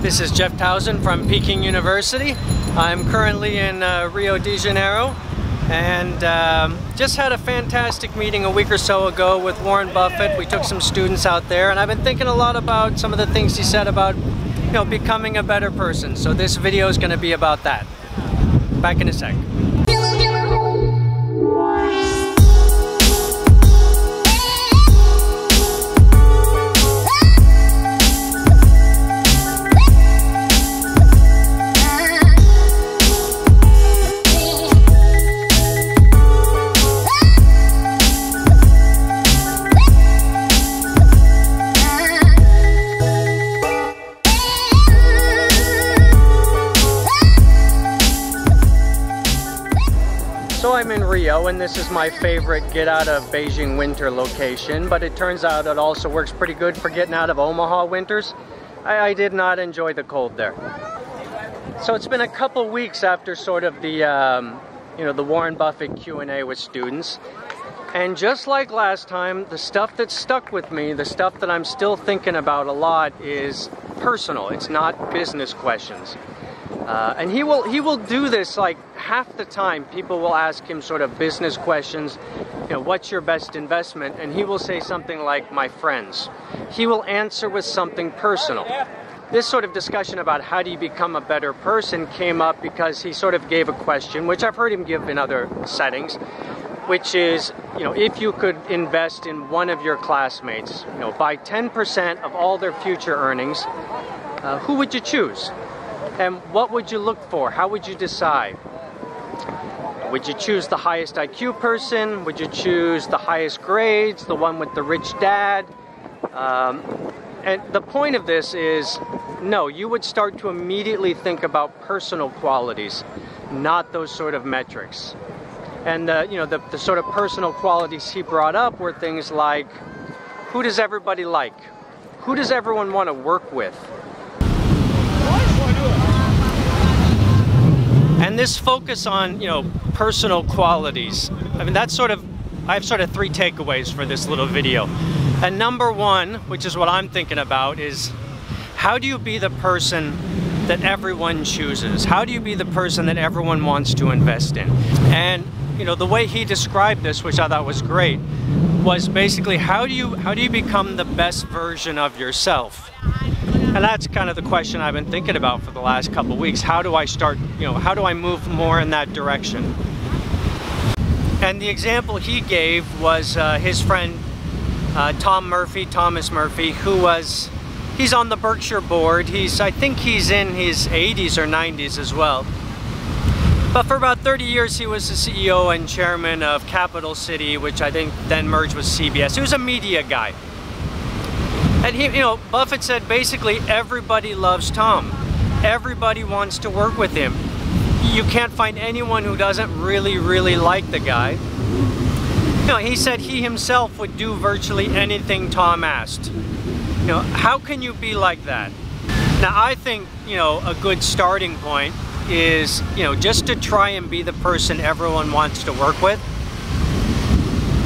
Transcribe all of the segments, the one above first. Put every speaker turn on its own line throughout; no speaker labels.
This is Jeff Towson from Peking University. I'm currently in Rio de Janeiro and just had a fantastic meeting a week or so ago with Warren Buffett. We took some students out there and I've been thinking a lot about some of the things he said about, becoming a better person. So this video is going to be about that. Back in a sec. So I'm in Rio, and this is my favorite get out of Beijing winter location, but it turns out it also works pretty good for getting out of Omaha winters. I did not enjoy the cold there. So it's been a couple weeks after sort of the, the Warren Buffett Q&A with students. And just like last time, the stuff that stuck with me, the stuff that I'm still thinking about a lot is personal. It's not business questions. And he will do this like half the time. People will ask him sort of business questions, what's your best investment? And he will say something like, my friends. He will answer with something personal. This sort of discussion about how do you become a better person came up because he sort of gave a question, which I've heard him give in other settings, which is, if you could invest in one of your classmates, by 10% of all their future earnings, who would you choose? And what would you look for? How would you decide? Would you choose the highest IQ person? Would you choose the highest grades, the one with the rich dad? And the point of this is, no, you would start to immediately think about personal qualities, not those sort of metrics. And the sort of personal qualities he brought up were things like, who does everybody like? Who does everyone want to work with? And this focus on, personal qualities, I have sort of three takeaways for this little video. And number one, which is what I'm thinking about, is how do you be the person that everyone chooses? How do you be the person that everyone wants to invest in? And, the way he described this, which I thought was great, was basically how do you become the best version of yourself? And that's kind of the question I've been thinking about for the last couple of weeks. How do I start, how do I move more in that direction? And the example he gave was his friend Thomas Murphy, he's on the Berkshire board. I think he's in his 80s or 90s as well. But for about 30 years he was the CEO and chairman of Capital City, which I think then merged with CBS. He was a media guy. And Buffett said basically everybody loves Tom. Everybody wants to work with him. You can't find anyone who doesn't really like the guy. He said he himself would do virtually anything Tom asked. How can you be like that? Now I think, a good starting point is, just to try and be the person everyone wants to work with.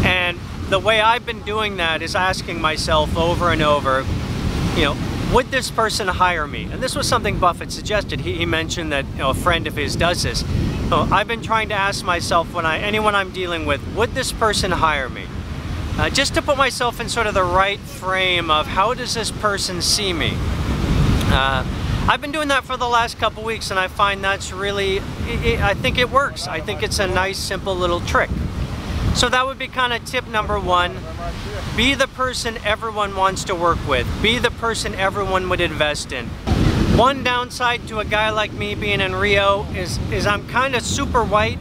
And the way I've been doing that is asking myself over and over, would this person hire me? And this was something Buffett suggested. He mentioned that a friend of his does this. I've been trying to ask myself, anyone I'm dealing with, would this person hire me? Just to put myself in sort of the right frame of how does this person see me? I've been doing that for the last couple weeks and I find that's really, I think it works. I think it's a nice, simple little trick. So that would be kind of tip number one. Be the person everyone wants to work with. Be the person everyone would invest in. One downside to a guy like me being in Rio is I'm kind of super white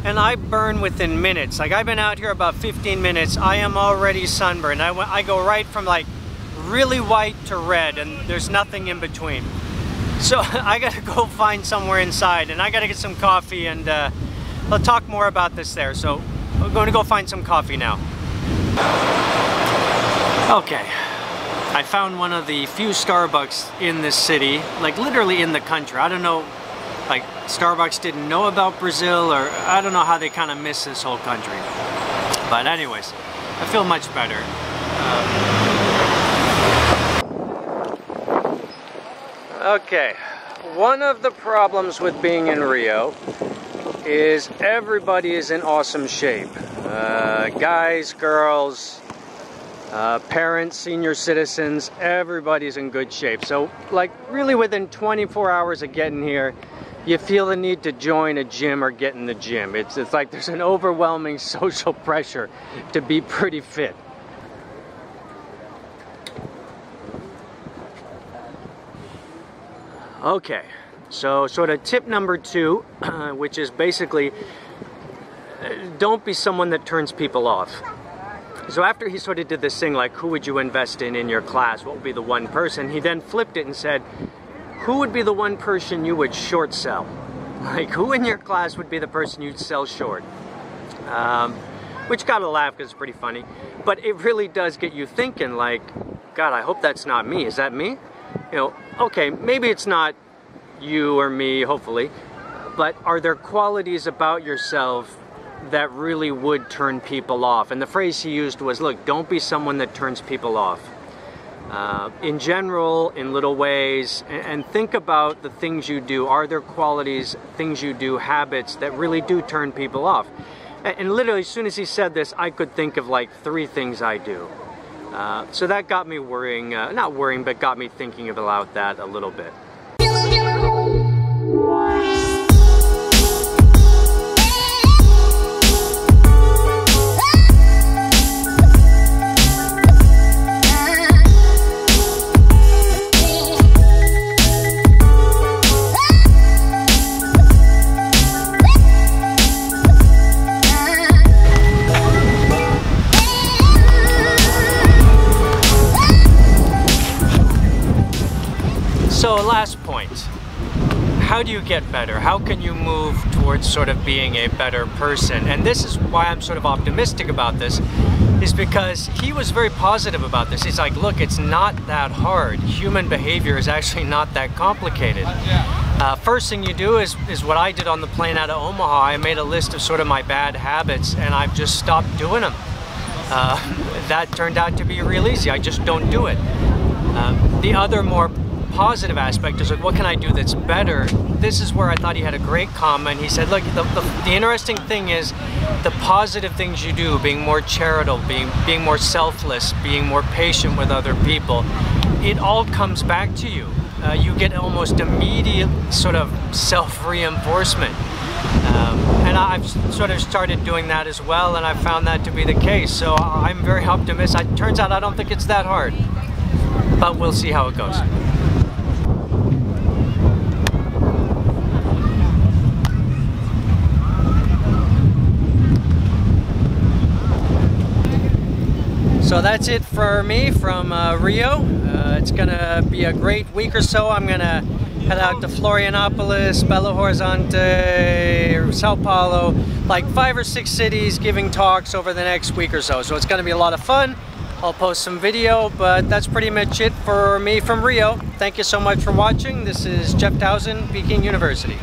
and I burn within minutes. Like I've been out here about 15 minutes. I am already sunburned. I go right from like really white to red and there's nothing in between. So I gotta go find somewhere inside and I gotta get some coffee and I'll talk more about this there. So I'm going to go find some coffee now. Okay, I found one of the few Starbucks in this city, like literally in the country. I don't know, like Starbucks didn't know about Brazil, or I don't know how they kind of miss this whole country. But anyways, I feel much better. Okay, one of the problems with being in Rio is everybody is in awesome shape. Guys, girls, parents, senior citizens, everybody's in good shape. So like really within 24 hours of getting here, you feel the need to join a gym or get in the gym. It's like there's an overwhelming social pressure to be pretty fit. Okay, so sort of tip number 2, which is basically don't be someone that turns people off. So after he sort of did this thing like, who would you invest in your class? What would be the one person? He then flipped it and said, who would be the one person you would short sell? Like, who in your class would be the person you'd sell short? Which got a laugh because it's pretty funny. But it really does get you thinking like, God, I hope that's not me. Is that me? You know, okay, maybe it's not you or me, hopefully, but are there qualities about yourself that really would turn people off? And the phrase he used was, look, don't be someone that turns people off. In general, in little ways, and think about the things you do. Are there qualities, things you do, habits that really do turn people off? And literally, as soon as he said this, I could think of like 3 things I do. So that got me worrying, not worrying, but got me thinking about that a little bit. So last point, how do you get better? How can you move towards sort of being a better person? And this is why I'm sort of optimistic about this, is because he was very positive about this. He's like, look, it's not that hard. Human behavior is actually not that complicated. First thing you do is what I did on the plane out of Omaha. I made a list of sort of my bad habits and I've just stopped doing them. That turned out to be real easy. I just don't do it. The other more positive aspect is like, what can I do that's better? This is where I thought he had a great comment. He said, look, the interesting thing is the positive things you do, being more charitable, being more selfless, being more patient with other people, it all comes back to you. You get almost immediate sort of self-reinforcement. And I've sort of started doing that as well, and I've found that to be the case. So I'm very optimistic. It turns out I don't think it's that hard, but we'll see how it goes. So that's it for me from Rio. It's gonna be a great week or so. I'm gonna head out to Florianopolis, Belo Horizonte, Sao Paulo, like 5 or 6 cities giving talks over the next week or so. So it's gonna be a lot of fun. I'll post some video, but that's pretty much it for me from Rio. Thank you so much for watching. This is Jeff Towson, Peking University.